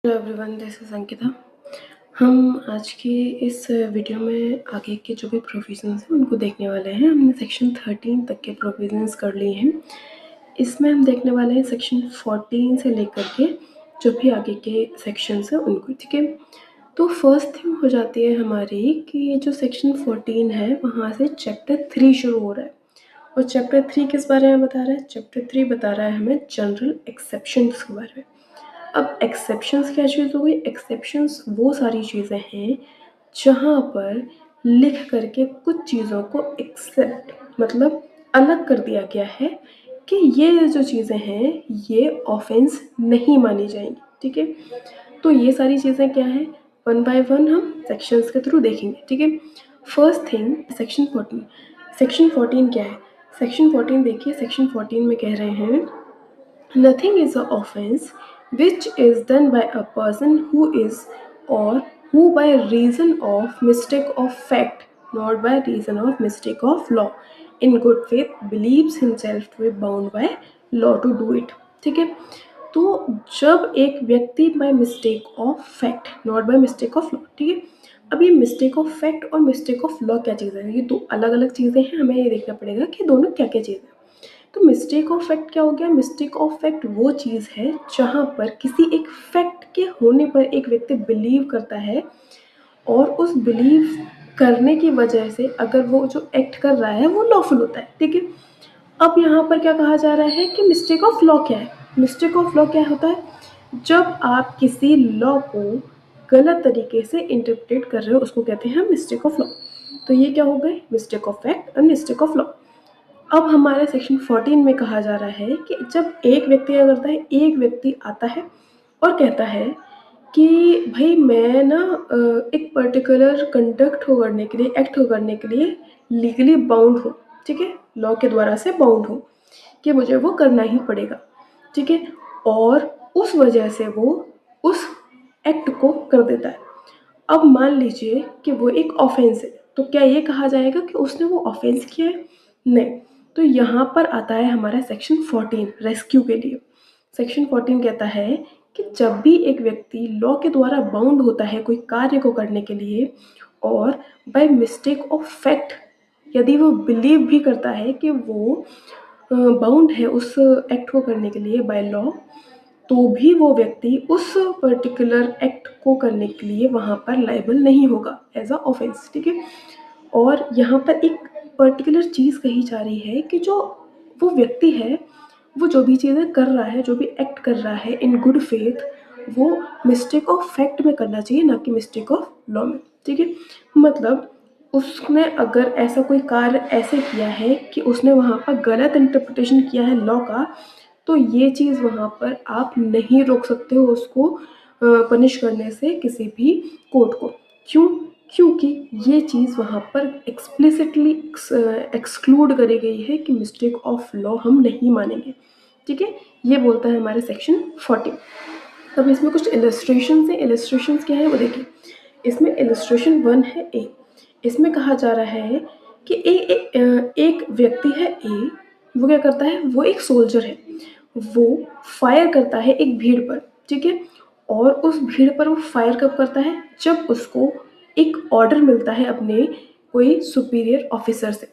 Hello everyone, this is Ankita. हम आज की इस वीडियो में आगे के जो भी प्रोविज़न्स हैं उनको देखने वाले हैं। हमने सेक्शन 13 तक के प्रोविज़न्स कर लिए हैं। इसमें हम देखने वाले हैं सेक्शन 14 से लेकर के जो भी आगे के सेक्शंस हैं उनको, ठीक है। तो फर्स्ट थिंग हो जाती है हमारी कि जो सेक्शन 14 है वहाँ से चैप्टर 3 शुरू हो रहा है। और चैप्टर 3 किस बारे में बता रहा है? चैप्टर 3 बता रहा है हमें जनरल एक्सेप्शंस के बारे में। अब एक्सेप्शंस क्या चीज़ हो गई? एक्सेप्शंस वो सारी चीज़ें हैं जहाँ पर लिख करके कुछ चीज़ों को एक्सेप्ट मतलब अलग कर दिया गया है कि ये जो चीज़ें हैं ये ऑफेंस नहीं मानी जाएंगी, ठीक है। तो ये सारी चीज़ें क्या हैं, वन बाय वन हम सेक्शंस के थ्रू देखेंगे, ठीक है। First thing section 14। सेक्शन 14 क्या है? सेक्शन 14 देखिए, सेक्शन 14 में कह रहे हैं Nothing is an offense which is done by a person who is or who by reason of mistake of fact, not by reason of mistake of law, in good faith believes himself to be bound by law to do it, ठीक है। तो जब एक व्यक्ति bye mistake of fact not bye mistake of law, ठीक है। अब ये मिस्टेक ऑफ फैक्ट और मिस्टेक ऑफ लॉ क्या चीज़ है? ये दो अलग अलग चीज़ें हैं, हमें ये देखना पड़ेगा कि दोनों क्या क्या चीज़ है। तो मिस्टेक ऑफ फैक्ट क्या हो गया? मिस्टेक ऑफ फैक्ट वो चीज़ है जहाँ पर किसी एक फैक्ट के होने पर एक व्यक्ति बिलीव करता है और उस बिलीव करने की वजह से अगर वो जो एक्ट कर रहा है वो लॉफुल होता है, ठीक है। अब यहाँ पर क्या कहा जा रहा है कि मिस्टेक ऑफ लॉ क्या है? मिस्टेक ऑफ लॉ क्या होता है? जब आप किसी लॉ को गलत तरीके से इंटरप्रेट कर रहे हो उसको कहते हैं मिस्टेक ऑफ लॉ। तो ये क्या हो गए? मिस्टेक ऑफ फैक्ट और मिस्टेक ऑफ लॉ। अब हमारे सेक्शन 14 में कहा जा रहा है कि जब एक व्यक्ति क्या करता है, एक व्यक्ति आता है और कहता है कि भाई मैं ना एक पर्टिकुलर कंडक्ट को करने के लिए, एक्ट को करने के लिए लीगली बाउंड हूँ, ठीक है, लॉ के द्वारा से बाउंड हूँ कि मुझे वो करना ही पड़ेगा, ठीक है। और उस वजह से वो उस एक्ट को कर देता है। अब मान लीजिए कि वो एक ऑफेंस है, तो क्या ये कहा जाएगा कि उसने वो ऑफेंस किया है? नहीं। तो यहाँ पर आता है हमारा सेक्शन 14 रेस्क्यू के लिए। सेक्शन 14 कहता है कि जब भी एक व्यक्ति लॉ के द्वारा बाउंड होता है कोई कार्य को करने के लिए और बाय मिस्टेक ऑफ फैक्ट यदि वो बिलीव भी करता है कि वो बाउंड है उस एक्ट को करने के लिए बाय लॉ, तो भी वो व्यक्ति उस पर्टिकुलर एक्ट को करने के लिए वहाँ पर लायबल नहीं होगा एज अ ऑफेंस, ठीक है। और यहाँ पर एक पर्टिकुलर चीज़ कही जा रही है कि जो वो व्यक्ति है वो जो भी चीज़ें कर रहा है, जो भी एक्ट कर रहा है इन गुड फेथ, वो मिस्टेक ऑफ फैक्ट में करना चाहिए, ना कि मिस्टेक ऑफ लॉ में, ठीक है। मतलब उसने अगर ऐसा कोई कार्य ऐसे किया है कि उसने वहाँ पर गलत इंटरप्रिटेशन किया है लॉ का, तो ये चीज़ वहाँ पर आप नहीं रोक सकते हो उसको पनिश करने से किसी भी कोर्ट को। क्यों? क्योंकि ये चीज़ वहाँ पर एक्सप्लिसिटली एक्सक्लूड करी गई है कि मिस्टेक ऑफ लॉ हम नहीं मानेंगे, ठीक है। ये बोलता है हमारे सेक्शन 14। अब इसमें कुछ इलस्ट्रेशंस हैं। इलस्ट्रेशंस क्या है वो देखिए। इसमें इलस्ट्रेशन 1 है ए। इसमें कहा जा रहा है कि एक व्यक्ति है ए, वो क्या करता है, वो एक सोल्जर है, वो फायर करता है एक भीड़ पर, ठीक है। और उस भीड़ पर वो फायर कब करता है? जब उसको एक ऑर्डर मिलता है अपने कोई सुपीरियर ऑफिसर से।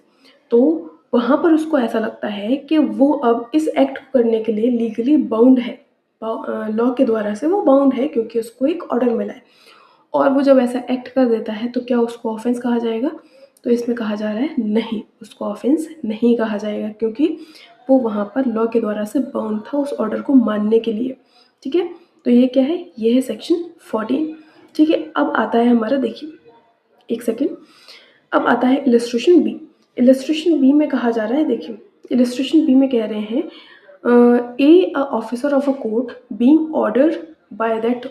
तो वहाँ पर उसको ऐसा लगता है कि वो अब इस एक्ट को करने के लिए लीगली बाउंड है, लॉ के द्वारा से वो बाउंड है क्योंकि उसको एक ऑर्डर मिला है। और वो जब ऐसा एक्ट कर देता है तो क्या उसको ऑफेंस कहा जाएगा? तो इसमें कहा जा रहा है नहीं, उसको ऑफेंस नहीं कहा जाएगा क्योंकि वो वहाँ पर लॉ के द्वारा से बाउंड था उस ऑर्डर को मानने के लिए, ठीक है। तो ये क्या है? ये है सेक्शन 14, ठीक है। अब आता है हमारा, देखिए एक सेकेंड, अब आता है इलस्ट्रेशन बी। इलस्ट्रेशन बी में कहा जा रहा है, देखिए इलस्ट्रेशन बी में कह रहे हैं A officer of a court being ordered by that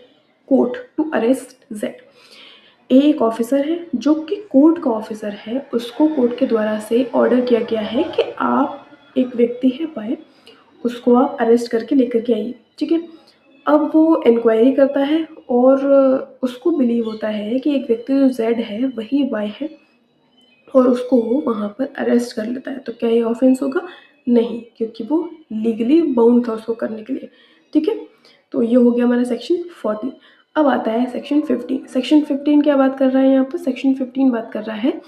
court to arrest Z. A एक ऑफिसर है जो कि कोर्ट का ऑफिसर है, उसको कोर्ट के द्वारा से ऑर्डर किया गया है कि आप, एक व्यक्ति है बाय, उसको आप अरेस्ट करके लेकर के आइए, ठीक है। अब वो इंक्वायरी करता है और उसको बिलीव होता है कि एक व्यक्ति जो जेड है वही वाई है और उसको वो वहाँ पर अरेस्ट कर लेता है। तो क्या ये ऑफेंस होगा? नहीं, क्योंकि वो लीगली बाउंड था उसको करने के लिए, ठीक है। तो ये हो गया हमारा सेक्शन 14। अब आता है सेक्शन 15। सेक्शन 15 क्या बात कर रहा है यहाँ पर? सेक्शन 15 बात कर रहा है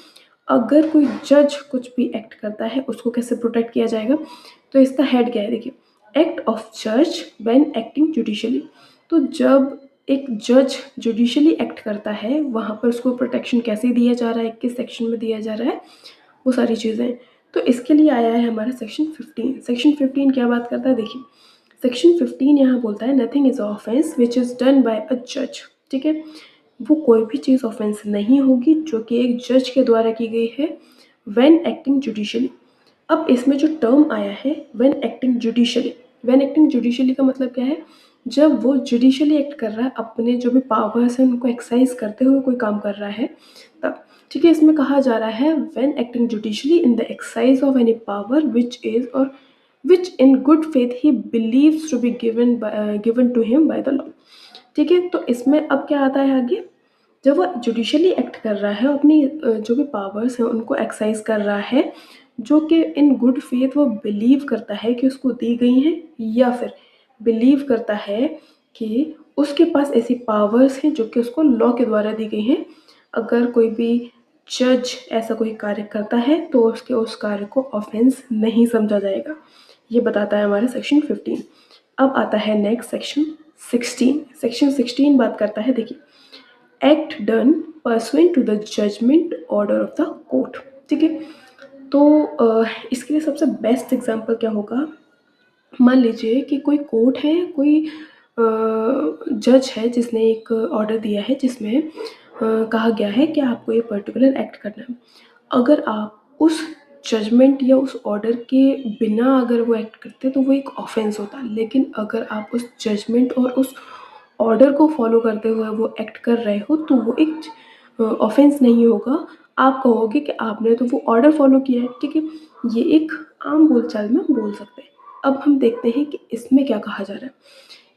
अगर कोई जज कुछ भी एक्ट करता है उसको कैसे प्रोटेक्ट किया जाएगा। तो इसका हेड क्या है देखिए, एक्ट ऑफ जज व्हेन एक्टिंग जुडिशियली। तो जब एक जज जुडिशियली एक्ट करता है वहाँ पर उसको प्रोटेक्शन कैसे दिया जा रहा है, किस सेक्शन में दिया जा रहा है, वो सारी चीज़ें। तो इसके लिए आया है हमारा सेक्शन 15। सेक्शन 15 क्या बात करता है देखिए, सेक्शन 15 यहाँ बोलता है nothing is offence which is done by a जज। ठीक है, वो कोई भी चीज़ ऑफेंस नहीं होगी जो कि एक जज के द्वारा की गई है व्हेन एक्टिंग जुडिशियली। अब इसमें जो टर्म आया है when acting judicially, when acting judicially का मतलब क्या है? जब वो जुडिशियली एक्ट कर रहा है, अपने जो भी पावर्स हैं उनको एक्सरसाइज करते हुए कोई काम कर रहा है तब। ठीक है, इसमें कहा जा रहा है when acting judicially in the exercise of any power which is और which in good faith he believes to be given to him by the law. ठीक है, तो इसमें अब क्या आता है आगे, जब वो जुडिशियली एक्ट कर रहा है, अपनी जो भी पावर्स हैं उनको एक्सरसाइज कर रहा है जो कि इन गुड फेथ वो बिलीव करता है कि उसको दी गई हैं, या फिर बिलीव करता है कि उसके पास ऐसी पावर्स हैं जो कि उसको लॉ के द्वारा दी गई हैं। अगर कोई भी जज ऐसा कोई कार्य करता है तो उसके उस कार्य को ऑफेंस नहीं समझा जाएगा। ये बताता है हमारा सेक्शन 15। अब आता है नेक्स्ट सेक्शन 16। सेक्शन 16 बात करता है देखिए act done pursuant to the judgment order of the court. ठीक है, तो इसके लिए सबसे बेस्ट एग्जांपल क्या होगा, मान लीजिए कि कोई कोर्ट है, कोई जज है जिसने एक ऑर्डर दिया है जिसमें कहा गया है कि आपको ये पर्टिकुलर एक्ट करना है। अगर आप उस जजमेंट या उस ऑर्डर के बिना अगर वो एक्ट करते तो वो एक ऑफेंस होता, लेकिन अगर आप उस जजमेंट और उस ऑर्डर को फॉलो करते हुए वो एक्ट कर रहे हो तो वो एक ऑफेंस नहीं होगा। आप कहोगे कि आपने तो वो ऑर्डर फॉलो किया है। ठीक है, ये एक आम बोलचाल में हम बोल सकते हैं। अब हम देखते हैं कि इसमें क्या कहा जा रहा है।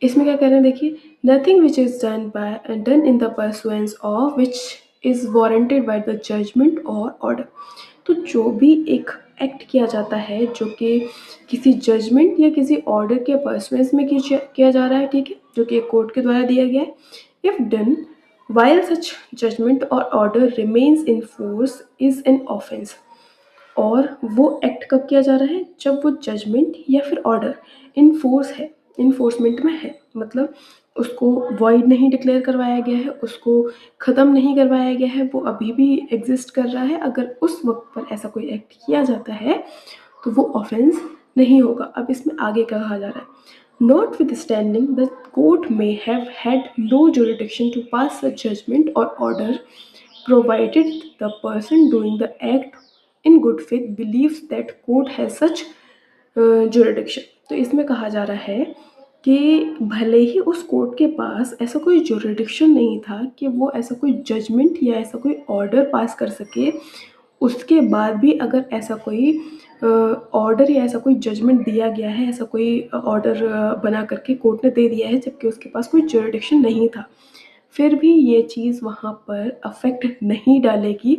इसमें क्या कह रहे हैं देखिए, nothing which is done in the pursuance of which is warranted by the judgment और ऑर्डर। तो जो भी एक एक्ट किया जाता है जो कि किसी जजमेंट या किसी ऑर्डर के परसुएंस में किया जा रहा है, ठीक है, जो कि एक कोर्ट के द्वारा दिया गया है, if done while such judgment or order remains in force is an offense। और वो एक्ट कब किया जा रहा है, जब वो जजमेंट या फिर ऑर्डर इन फोर्स है, इन्फोर्समेंट में है, मतलब उसको वॉइड नहीं डिक्लेयर करवाया गया है, उसको ख़त्म नहीं करवाया गया है, वो अभी भी एग्जिस्ट कर रहा है। अगर उस वक्त पर ऐसा कोई एक्ट किया जाता है तो वो ऑफेंस नहीं होगा। अब इसमें आगे क्या कहा जा रहा है, notwithstanding the court may have had no jurisdiction to pass such judgment or order provided the person doing the act in good faith believes that court has such jurisdiction। तो इसमें कहा जा रहा है कि भले ही उस कोर्ट के पास ऐसा कोई जुरिडिक्शन नहीं था कि वो ऐसा कोई जजमेंट या ऐसा कोई ऑर्डर पास कर सके, उसके बाद भी अगर ऐसा कोई ऑर्डर या ऐसा कोई जजमेंट दिया गया है, ऐसा कोई ऑर्डर बना करके कोर्ट ने दे दिया है जबकि उसके पास कोई जुरिडिक्शन नहीं था, फिर भी ये चीज़ वहाँ पर अफेक्ट नहीं डालेगी।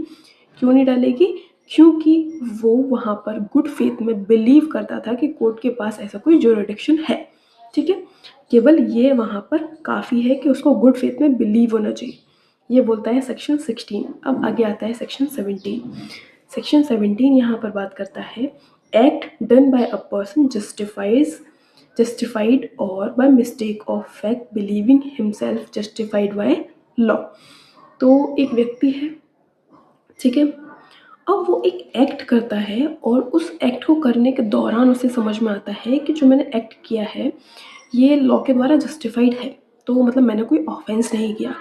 क्यों नहीं डालेगी? क्योंकि वो वहाँ पर गुड फेथ में बिलीव करता था कि कोर्ट के पास ऐसा कोई जुरिडिक्शन है। ठीक है, केवल ये वहाँ पर काफ़ी है कि उसको गुड फेथ में बिलीव होना चाहिए। ये बोलता है सेक्शन 16। अब आगे आता है सेक्शन 17। सेक्शन 17 यहाँ पर बात करता है act done by a person justified और by mistake of fact believing himself justified by law. तो एक व्यक्ति है, ठीक है, अब वो एक एक्ट करता है और उस एक्ट को करने के दौरान उसे समझ में आता है कि जो मैंने एक्ट किया है ये लॉ के द्वारा जस्टिफाइड है, तो मतलब मैंने कोई ऑफेंस नहीं किया।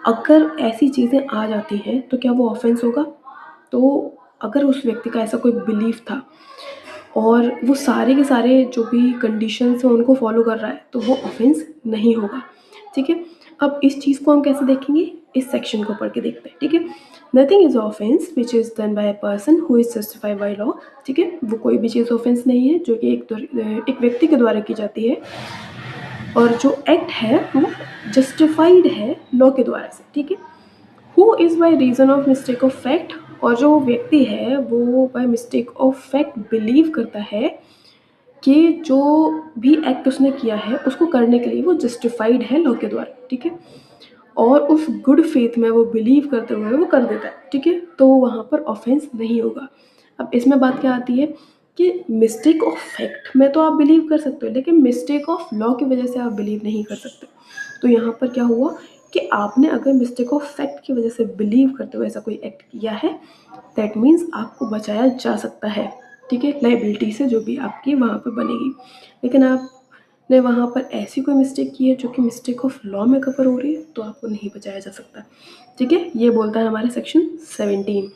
अगर ऐसी चीज़ें आ जाती हैं तो क्या वो ऑफेंस होगा? तो अगर उस व्यक्ति का ऐसा कोई बिलीफ था और वो सारे के सारे जो भी कंडीशंस हैं उनको फॉलो कर रहा है तो वो ऑफेंस नहीं होगा। ठीक है, अब इस चीज़ को हम कैसे देखेंगे, इस सेक्शन को पढ़ के देखते हैं। ठीक है, nothing is offence which is done by a person who is justified by law. ठीक है, वो कोई भी चीज़ ऑफेंस नहीं है जो कि एक व्यक्ति के द्वारा की जाती है और जो एक्ट है वो जस्टिफाइड है लॉ के द्वारा से। ठीक है, who is by reason of mistake of fact, और जो व्यक्ति है वो bye mistake of fact believe करता है कि जो भी एक्ट उसने किया है उसको करने के लिए वो जस्टिफाइड है लॉ के द्वारा, ठीक है, और उस गुड फेथ में वो बिलीव करते हुए वो कर देता है, ठीक है, तो वहाँ पर ऑफेंस नहीं होगा। अब इसमें बात क्या आती है कि मिस्टेक ऑफ फैक्ट में तो आप बिलीव कर सकते हो, लेकिन मिस्टेक ऑफ लॉ की वजह से आप बिलीव नहीं कर सकते। तो यहाँ पर क्या हुआ कि आपने अगर मिस्टेक ऑफ फैक्ट की वजह से बिलीव करते हुए ऐसा कोई एक्ट किया है, दैट मीन्स आपको बचाया जा सकता है, ठीक है, लाइबिलिटी से जो भी आपकी वहाँ पर बनेगी। लेकिन आपने वहाँ पर ऐसी कोई मिस्टेक की है जो कि मिस्टेक ऑफ लॉ में कवर हो रही है, तो आपको नहीं बचाया जा सकता, ठीक है। ये बोलता है हमारे सेक्शन 17।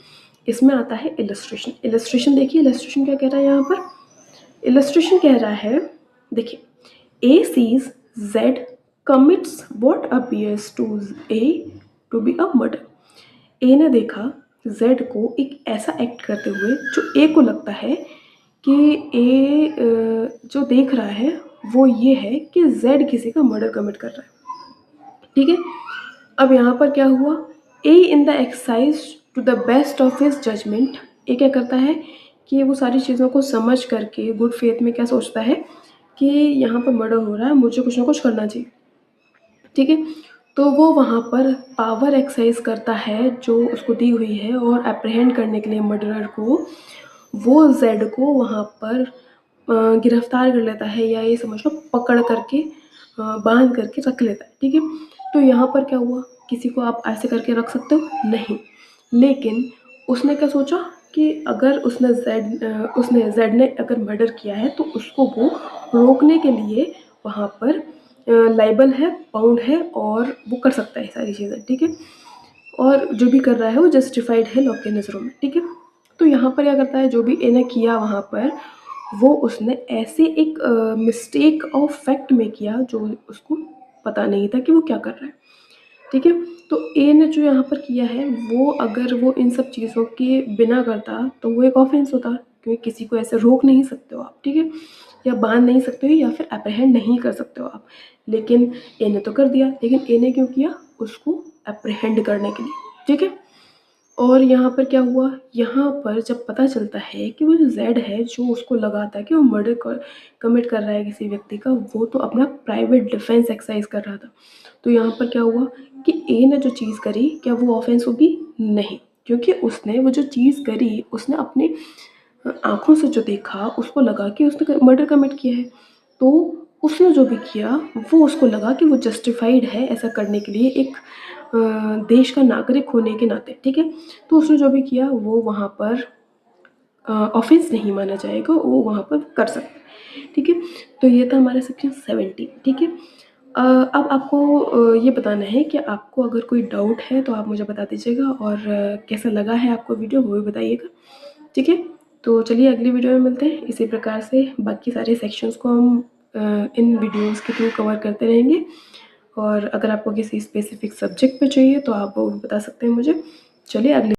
इसमें आता है इलस्ट्रेशन। इलस्ट्रेशन देखिए, इलस्ट्रेशन क्या कह रहा है यहाँ पर। इलस्ट्रेशन कह रहा है, देखिए, A sees Z commits what appears to A to be a murder. A ने देखा जेड को एक ऐसा एक्ट करते हुए जो ए को लगता है कि ए जो देख रहा है वो ये है कि जेड किसी का मर्डर कमिट कर रहा है, ठीक है। अब यहाँ पर क्या हुआ, A in the exercise to the best of his judgment, A क्या करता है कि वो सारी चीज़ों को समझ करके गुड फेथ में क्या सोचता है कि यहाँ पर मर्डर हो रहा है, मुझे कुछ ना कुछ करना चाहिए, ठीक है। तो वो वहाँ पर पावर एक्सरसाइज करता है जो उसको दी हुई है, और अप्रहेंड करने के लिए मर्डरर को वो जेड को वहाँ पर गिरफ्तार कर लेता है, या ये समझ लो पकड़ करके बांध करके रख लेता है, ठीक है। तो यहाँ पर क्या हुआ, किसी को आप ऐसे करके रख सकते हो नहीं, लेकिन उसने क्या सोचा कि अगर उसने जेड ने अगर मर्डर किया है तो उसको वो रोकने के लिए वहाँ पर लाइबल है, बाउंड है, और वो कर सकता है सारी चीज़ें, ठीक है, और जो भी कर रहा है वो जस्टिफाइड है लॉ के नज़रों में, ठीक है। तो यहाँ पर क्या करता है, जो भी इन्हें किया वहाँ पर वो उसने ऐसे एक मिस्टेक ऑफ फैक्ट में किया जो उसको पता नहीं था कि वो क्या कर रहा है, ठीक है। तो ए ने जो यहाँ पर किया है वो अगर वो इन सब चीज़ों के बिना करता तो वो एक ऑफेंस होता, क्योंकि किसी को ऐसे रोक नहीं सकते हो आप, ठीक है, या बांध नहीं सकते हो, या फिर अप्रहेंड नहीं कर सकते हो आप। लेकिन ए ने तो कर दिया, लेकिन ए ने क्यों किया, उसको अप्रहेंड करने के लिए, ठीक है। और यहाँ पर क्या हुआ, यहाँ पर जब पता चलता है कि वो जो जेड है जो उसको लगा था कि वो मर्डर कमिट कर रहा है किसी व्यक्ति का, वो तो अपना प्राइवेट डिफेंस एक्सरसाइज कर रहा था। तो यहाँ पर क्या हुआ कि ए ने जो चीज़ करी, क्या वो ऑफेंस होगी, नहीं, क्योंकि उसने वो जो चीज़ करी उसने अपने आँखों से जो देखा उसको लगा कि उसने मर्डर कमिट किया है, तो उसने जो भी किया वो उसको लगा कि वो जस्टिफाइड है ऐसा करने के लिए, एक देश का नागरिक होने के नाते, ठीक है। तो उसने जो भी किया वो वहाँ पर ऑफेंस नहीं माना जाएगा, वो वहाँ पर कर सकता है, ठीक है। तो ये था हमारा सेक्शन 17, ठीक है। अब आपको ये बताना है कि आपको अगर कोई डाउट है तो आप मुझे बता दीजिएगा, और कैसा लगा है आपको वीडियो वो भी बताइएगा, ठीक है। तो चलिए अगली वीडियो में मिलते हैं। इसी प्रकार से बाकी सारे सेक्शंस को हम इन वीडियोस के थ्रू कवर करते रहेंगे, और अगर आपको किसी स्पेसिफिक सब्जेक्ट पे चाहिए तो आप वो भी बता सकते हैं मुझे। चलिए अगले